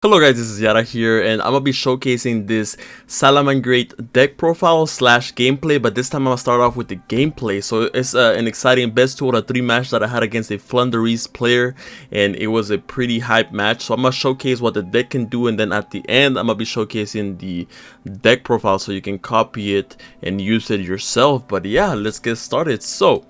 Hello guys, this is Yara here, and I'm gonna be showcasing this Salamangreat deck profile slash gameplay, but this time I'm gonna start off with the gameplay. So it's an exciting best 2 out of 3 match that I had against a Flanders player, and it was a pretty hype match. So I'm gonna showcase what the deck can do, and then at the end I'm gonna be showcasing the deck profile so you can copy it and use it yourself. But yeah, let's get started. So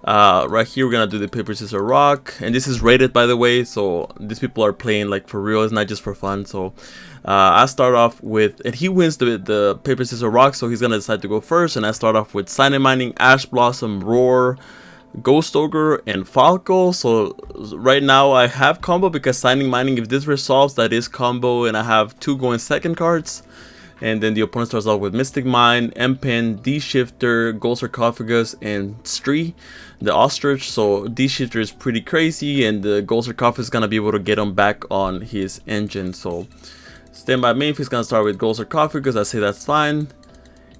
right here we're gonna do the paper scissors rock, and this is rated, by the way, so these people are playing like for real, it's not just for fun. So I start off with, and he wins the paper scissors rock, so he's gonna decide to go first, and I start off with Sign Mining, Ash Blossom, Roar, Ghost Ogre, and Falco. So right now I have combo because Signing Mining, if this resolves, that is combo, and I have 2 going second cards. And then the opponent starts off with Mystic Mine, M-Pen, D-Shifter, Gold Sarcophagus, and Stree, the Ostrich. So D-Shifter is pretty crazy, and the Gold Sarcophagus is going to be able to get him back on his engine. So standby main phase is going to start with Gold Sarcophagus. I say that's fine.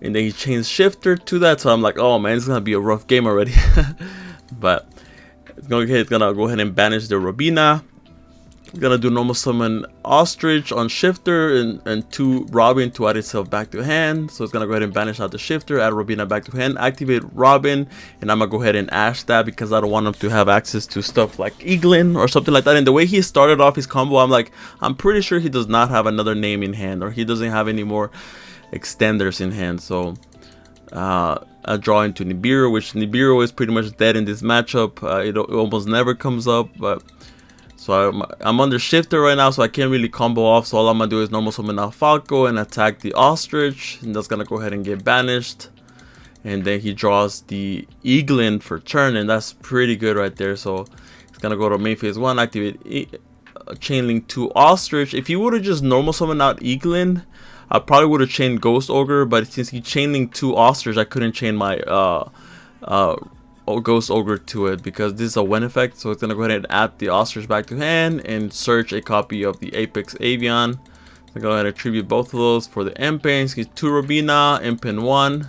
And then he changed Shifter to that, so I'm like, oh man, it's going to be a rough game already. But it's going to go ahead and banish the Robina. Gonna do normal summon Ostrich on Shifter and 2 Robin to add itself back to hand. So it's gonna go ahead and banish out the Shifter, add Robina back to hand, activate Robin, and I'm gonna go ahead and Ash that because I don't want him to have access to stuff like Eaglin or something like that. And the way he started off his combo, I'm pretty sure he does not have another name in hand, or he doesn't have any more extenders in hand. So I draw into Nibiru, which Nibiru is pretty much dead in this matchup. It almost never comes up, but so I'm under Shifter right now, so I can't really combo off. So all I'm gonna do is normal summon out Falco and attack the Ostrich, and that's gonna go ahead and get banished. And then he draws the Eaglin for turn, and that's pretty good right there. So it's gonna go to main phase 1, activate Chainlink 2 Ostrich. If he would have just normal summoned out Eaglin, I probably would have chained Ghost Ogre, but since he chainlinked 2 Ostrich, I couldn't chain my Ghost Ogre to it because this is a win effect. So it's gonna go ahead and add the Ostrich back to hand and search a copy of the Apex Avian. So go ahead and attribute both of those for the M-Pens. He's 2 Robina, M-Pen 1.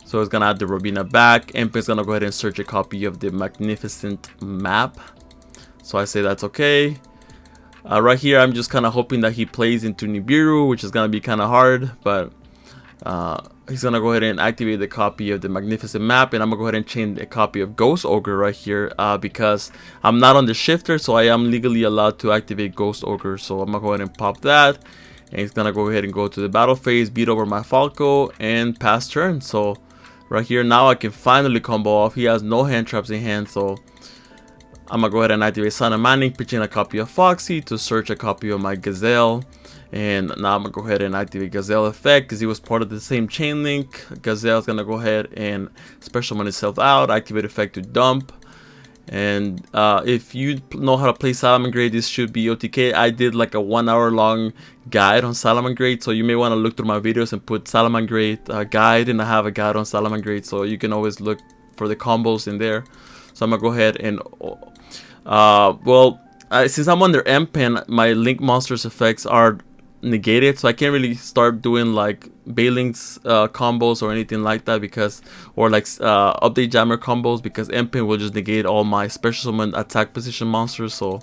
So it's gonna add the Robina back. M-Pen's gonna go ahead and search a copy of the Magnificent Map. So I say that's okay. Right here I'm just kind of hoping that he plays into Nibiru, which is gonna be kind of hard, but he's gonna go ahead and activate the copy of the Magnificent Map, and I'm gonna go ahead and chain a copy of Ghost Ogre right here because I'm not on the Shifter, so I am legally allowed to activate Ghost Ogre. So I'm gonna go ahead and pop that, and he's gonna go ahead and go to the battle phase, beat over my Falco, and pass turn. So right here now I can finally combo off. He has no hand traps in hand, so I'm gonna go ahead and activate Sign Mining, pitch in a copy of Foxy to search a copy of my Gazelle. And now I'm gonna go ahead and activate Gazelle effect because he was part of the same chain link. Gazelle's gonna go ahead and special summon itself out, activate effect to dump. And if you know how to play Salamangreat, this should be OTK. I did like a 1-hour long guide on Salamangreat, so you may want to look through my videos and put Salamangreat guide, and I have a guide on Salamangreat, so you can always look for the combos in there. So I'm gonna go ahead and since I'm under M-Pen, my Link Monsters effects are negated, so I can't really start doing like Bailing's combos or anything like that because, or like update jammer combos, because M-Pen will just negate all my special summon attack position monsters. So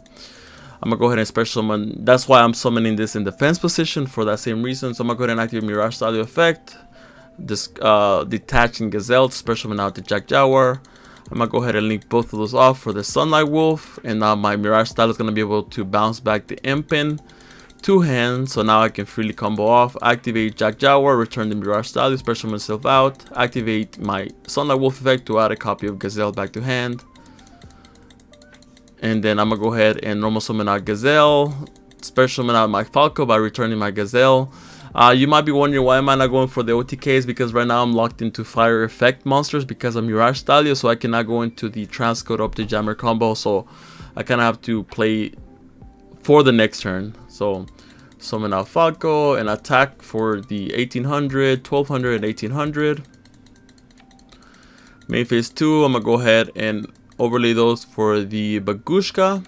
I'm gonna go ahead and special summon. That's why I'm summoning this in defense position for that same reason. So I'm gonna go ahead and activate Mirage Style effect, this detaching Gazelle, special summon out the Jack Jaguar. I'm gonna go ahead and link both of those off for the Sunlight Wolf, and now my Mirage Style is gonna be able to bounce back the M-Pen 2 hands, so now I can freely combo off, activate Jack Jaguar, return the Mirage Style, special myself out, activate my Sunlight Wolf effect to add a copy of Gazelle back to hand. And then I'm gonna go ahead and normal summon out Gazelle, special summon out my Falco by returning my Gazelle. You might be wondering why am I not going for the OTKs, because right now I'm locked into fire effect monsters because of Mirage Style, so I cannot go into the transcode up to jammer combo, so I kind of have to play for the next turn. So summon out Falco and attack for the 1800, 1200, and 1800. Main phase 2, I'm gonna go ahead and overlay those for the Bagushka.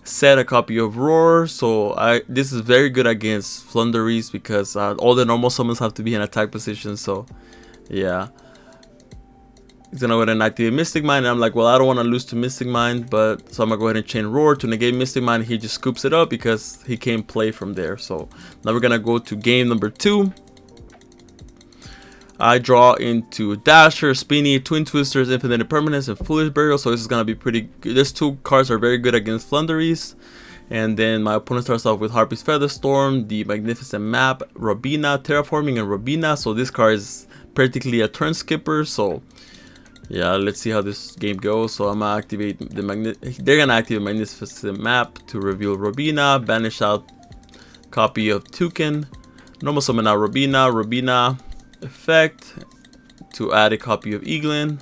Set a copy of Roar. So this is very good against Flanders because all the normal summons have to be in attack position. So yeah, He's gonna go ahead and activate Mystic Mine, and I'm like, well, I don't want to lose to Mystic Mine, but so I'm gonna go ahead and chain Roar to negate Mystic Mine. He just scoops it up because he can't play from there. So now we're gonna go to game number 2. I draw into Dasher, Spinny, Twin Twisters, Infinite Impermanence, and Foolish Burial. So this is gonna be pretty good. These 2 cards are very good against Flunderies. And then my opponent starts off with Harpy's Featherstorm, the Magnificent Map, Robina, Terraforming, and Robina. So this card is practically a turn skipper. So yeah, let's see how this game goes. So I'm gonna activate they're gonna activate Magnificent Map to reveal Robina, banish out copy of Toucan, normal summon out Robina effect to add a copy of Eaglin.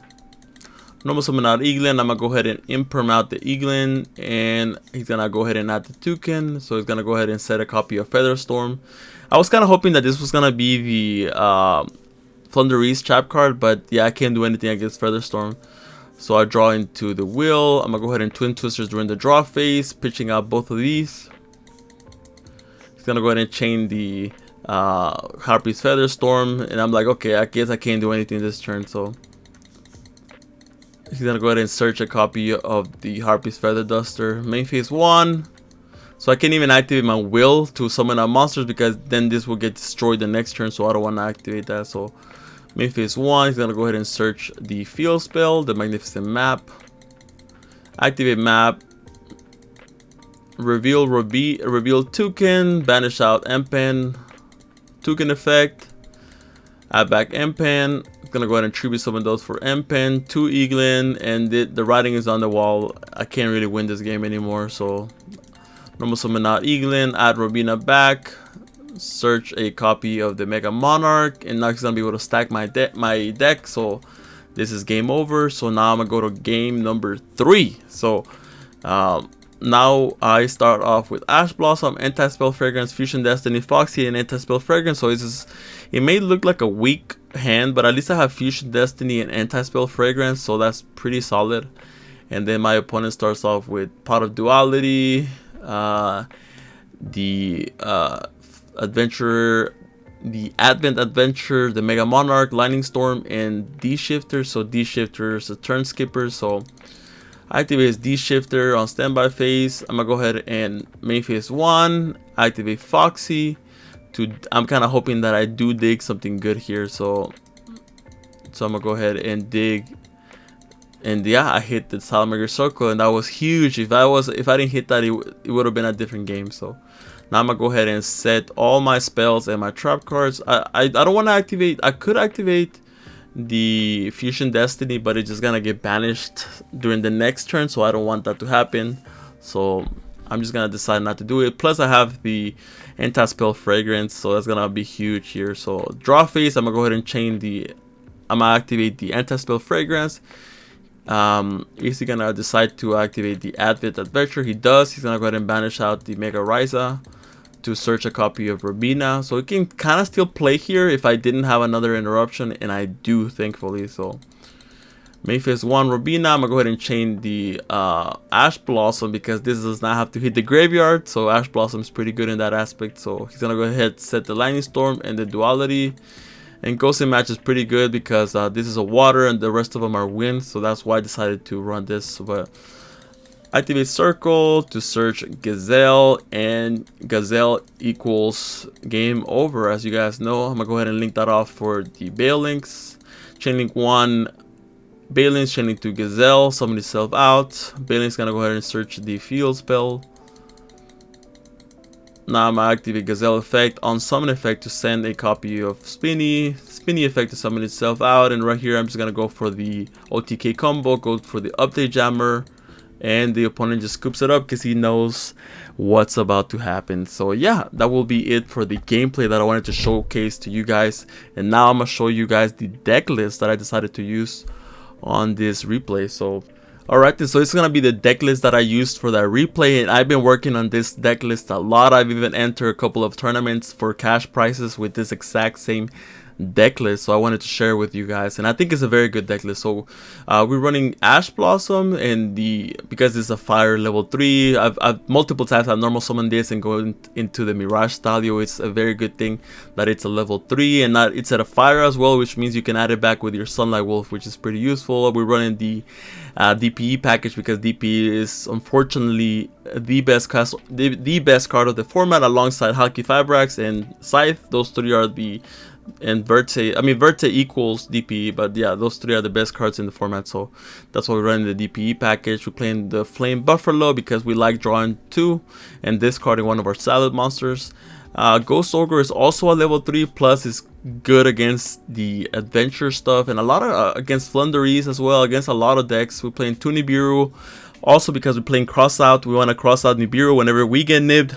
Normal summon out Eaglin. I'm gonna go ahead and imperm out the Eaglin, and he's gonna go ahead and add the Toucan. So he's gonna go ahead and set a copy of Featherstorm. I was kind of hoping that this was gonna be the Flunderies trap card, but yeah, I can't do anything against Featherstorm. So I draw into the wheel. I'm gonna go ahead and Twin Twisters during the draw phase, pitching out both of these. He's gonna go ahead and chain the Harpy's Featherstorm, and I'm like, okay, I guess I can't do anything this turn. So he's gonna go ahead and search a copy of the Harpy's Feather Duster. Main phase 1. So I can't even activate my will to summon out monsters because then this will get destroyed the next turn. So I don't want to activate that. So main phase 1, he's gonna go ahead and search the field spell, the Magnificent Map. Activate map. Reveal Toucan, banish out Empan. Toucan effect. Add back Empan. Gonna go ahead and tribute summon those for Empan, 2 Eaglin, and the writing is on the wall. I can't really win this game anymore, so normal summon out Eaglin, add Robina back, search a copy of the Mega Monarch, and now he's gonna be able to stack my deck. So this is game over. So now I'm gonna go to game number 3. So now I start off with Ash Blossom, Anti-Spell Fragrance, Fusion Destiny, Foxy, and Anti-Spell Fragrance. So it may look like a weak hand, but at least I have Fusion Destiny and Anti-Spell Fragrance, so that's pretty solid. And then my opponent starts off with Pot of Duality, the Adventurer, the Advent Adventure, the Mega Monarch, Lightning Storm, and D-Shifter. So D-Shifter is a turn skipper, so activate D-Shifter on standby phase. I'm gonna go ahead and main phase 1, activate Foxy. I'm kind of hoping that I do dig something good here, so I'm gonna go ahead and dig, and yeah, I hit the Salamangreat circle, and that was huge. If I didn't hit that, it would have been a different game. So now I'm gonna go ahead and set all my spells and my trap cards. I don't want to activate. I could activate the Fusion Destiny, but it's just gonna get banished during the next turn, so I don't want that to happen. So I'm just gonna decide not to do it. Plus I have the Anti-Spell Fragrance, so that's gonna be huge here. So draw phase, I'm gonna go ahead and I'm gonna activate the Anti-Spell Fragrance. Is he gonna decide to activate the Advent Adventure? He does. He's gonna go ahead and banish out the Mega Raiza to search a copy of Robina. So it can kind of still play here if I didn't have another interruption, and I do, thankfully. So main phase 1 Robina, I'm gonna go ahead and chain the Ash Blossom because this does not have to hit the graveyard. So Ash Blossom is pretty good in that aspect. So he's gonna go ahead, set the Lightning Storm and the Duality. And Ghosting Match is pretty good because this is a water and the rest of them are wind. So that's why I decided to run this. But activate Circle to search Gazelle, and Gazelle equals game over. As you guys know, I'm gonna go ahead and link that off for the Bale links. Chain link 1, Bale links, chain link 2 Gazelle, summon itself out. Bale link's gonna go ahead and search the field spell. Now I'm gonna activate Gazelle effect on summon effect to send a copy of Spinny effect to summon itself out, and right here I'm just gonna go for the OTK combo, go for the Update Jammer, and the opponent just scoops it up because he knows what's about to happen. So yeah, that will be it for the gameplay that I wanted to showcase to you guys. And now I'm gonna show you guys the deck list that I decided to use on this replay. So alright, so it's gonna be the deck list that I used for that replay, and I've been working on this deck list a lot. I've even entered a couple of tournaments for cash prizes with this exact same deck list, so I wanted to share with you guys, and I think it's a very good deck list. So we're running Ash Blossom, and because it's a fire level 3, I've multiple times I've normal summoned this and go into the Mirage Stadio. It's a very good thing that it's a level 3 and not it's at a fire as well, which means you can add it back with your Sunlight Wolf, which is pretty useful. We're running the DPE package because DPE is unfortunately the best card of the format, alongside Haki Fibrax and Scythe. Those three are and Verte. I mean, Verte equals DPE, but yeah, those three are the best cards in the format, so that's why we're running the DPE package. We're playing the Flame Buffalo because we like drawing 2 and discarding one of our salad monsters. Ghost Ogre is also a level 3, plus is good against the adventure stuff, and a lot of against Flunderies as well, against a lot of decks. We're playing 2 Nibiru, also because we're playing cross out. We want to cross out Nibiru whenever we get nibbed,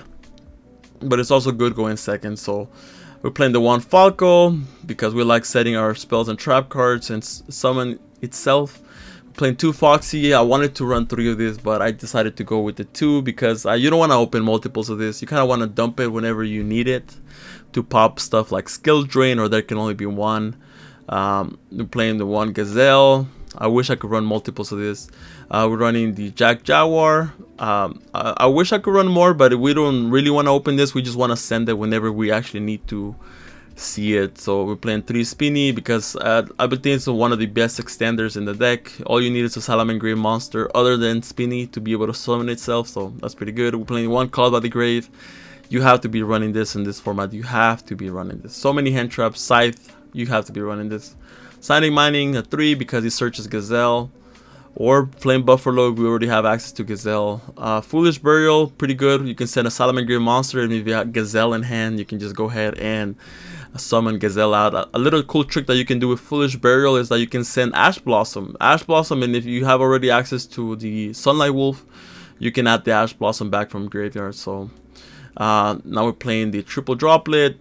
but it's also good going second. So we're playing the 1 Falco because we like setting our spells and trap cards and summon itself. We're playing 2 Foxy. I wanted to run 3 of this, but I decided to go with the 2 because you don't want to open multiples of this. You kind of want to dump it whenever you need it to pop stuff like Skill Drain, or there can only be 1. We're playing the 1 Gazelle. I wish I could run multiples of this. We're running the Jack Jaguar. I wish I could run more, but we don't really want to open this. We just want to send it whenever we actually need to see it. So we're playing 3 Spinny because I think it's one of the best extenders in the deck. All you need is a Salamangreat monster other than Spinny to be able to summon itself, so that's pretty good. We're playing 1 Called by the Grave. You have to be running this in this format. You have to be running this. So many hand traps. Scythe, you have to be running this. Signing Mining, a 3 because he searches Gazelle. Or Flame Buffalo, we already have access to Gazelle. Foolish Burial, pretty good. You can send a Salamangreat monster, and if you have Gazelle in hand, you can just go ahead and summon Gazelle out. A little cool trick that you can do with Foolish Burial is that you can send Ash Blossom, and if you have already access to the Sunlight Wolf, you can add the Ash Blossom back from graveyard. So now we're playing the Triple Droplet,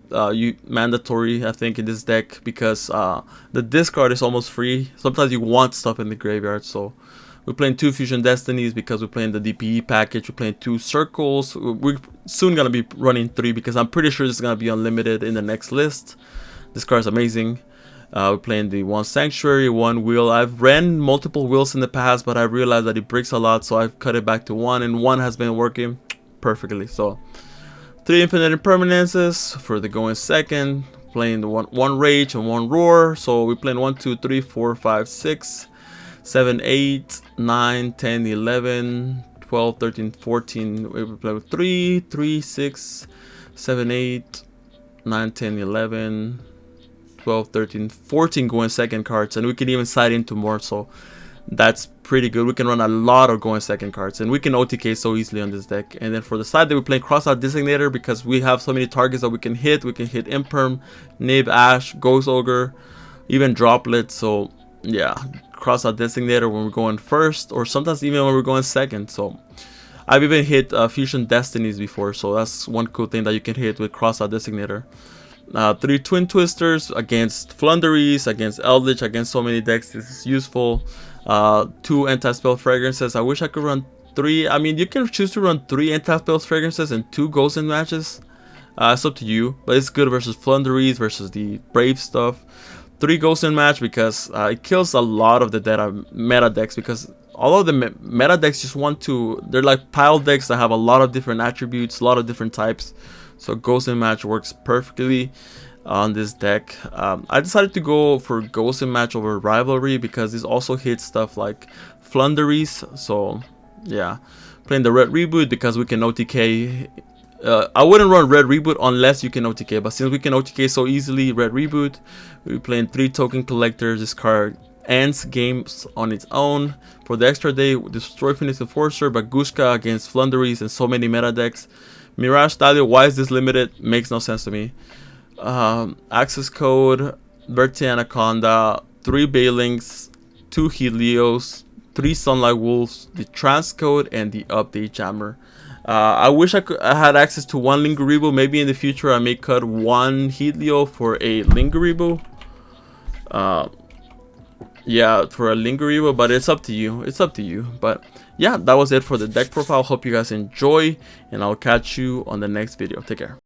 mandatory I think in this deck because the discard is almost free. Sometimes you want stuff in the graveyard, so we're playing 2 Fusion Destinies because we're playing the DPE package. We're playing 2 Circles. We're soon gonna be running 3 because I'm pretty sure this is gonna be unlimited in the next list. This card is amazing. We're playing the 1 Sanctuary, 1 Wheel. I've ran multiple wheels in the past, but I realized that it breaks a lot, so I've cut it back to 1, and 1 has been working perfectly. So 3 Infinite Impermanences for the going second. Playing the 1 Rage and 1 Roar. So we're playing 1, 2, 3, 4, 5, 6, 7, 8, 9, 10, 11, 12, 13, 14. We play with 3, 3, 6, 7, 8, 9, 10, 11, 12, 13, 14 going second cards. And we can even side into more. So that's pretty good. We can run a lot of going second cards, and we can OTK so easily on this deck. And then for the side that we're playing Crossout Designator because we have so many targets that we can hit. We can hit Imperm, Nib, Ash, Ghost Ogre, even Droplet. So yeah, Crossout Designator when we're going first, or sometimes even when we're going second. So I've even hit Fusion Destinies before, so that's one cool thing that you can hit with Crossout Designator. 3 Twin Twisters against Flunderies, against Eldritch, against so many decks. This is useful. 2 Anti-Spell Fragrances. I wish I could run 3. I mean, you can choose to run 3 Anti-Spell Fragrances and 2 Ghosts in matches. It's up to you, but it's good versus Flunderies, versus the Brave stuff. 3 Ghosts in match because it kills a lot of the meta decks, because all of the meta decks just want to, they're like pile decks that have a lot of different attributes, a lot of different types. So Ghost in match works perfectly on this deck. I decided to go for Ghost in match over Rivalry because this also hits stuff like Flunderies. So yeah, playing the Red Reboot because we can OTK. I wouldn't run Red Reboot unless you can OTK, but since we can OTK so easily, Red Reboot. We're playing 3 Token Collectors. This card ends games on its own. For the extra day, destroy Phoenix Enforcer, Bagushka against Flunderies and so many meta decks. Mirage Stadio, why is this limited? Makes no sense to me. Access Code, Verte Anaconda, 3 Bailings, 2 Helios, 3 Sunlight Wolves, the Transcode, and the Update Jammer. I wish I had access to 1 Linguribu. Maybe in the future I may cut 1 Helio for a Linguribu. Yeah, for a Linguribu, but it's up to you. It's up to you. But yeah, that was it for the deck profile. Hope you guys enjoy, and I'll catch you on the next video. Take care.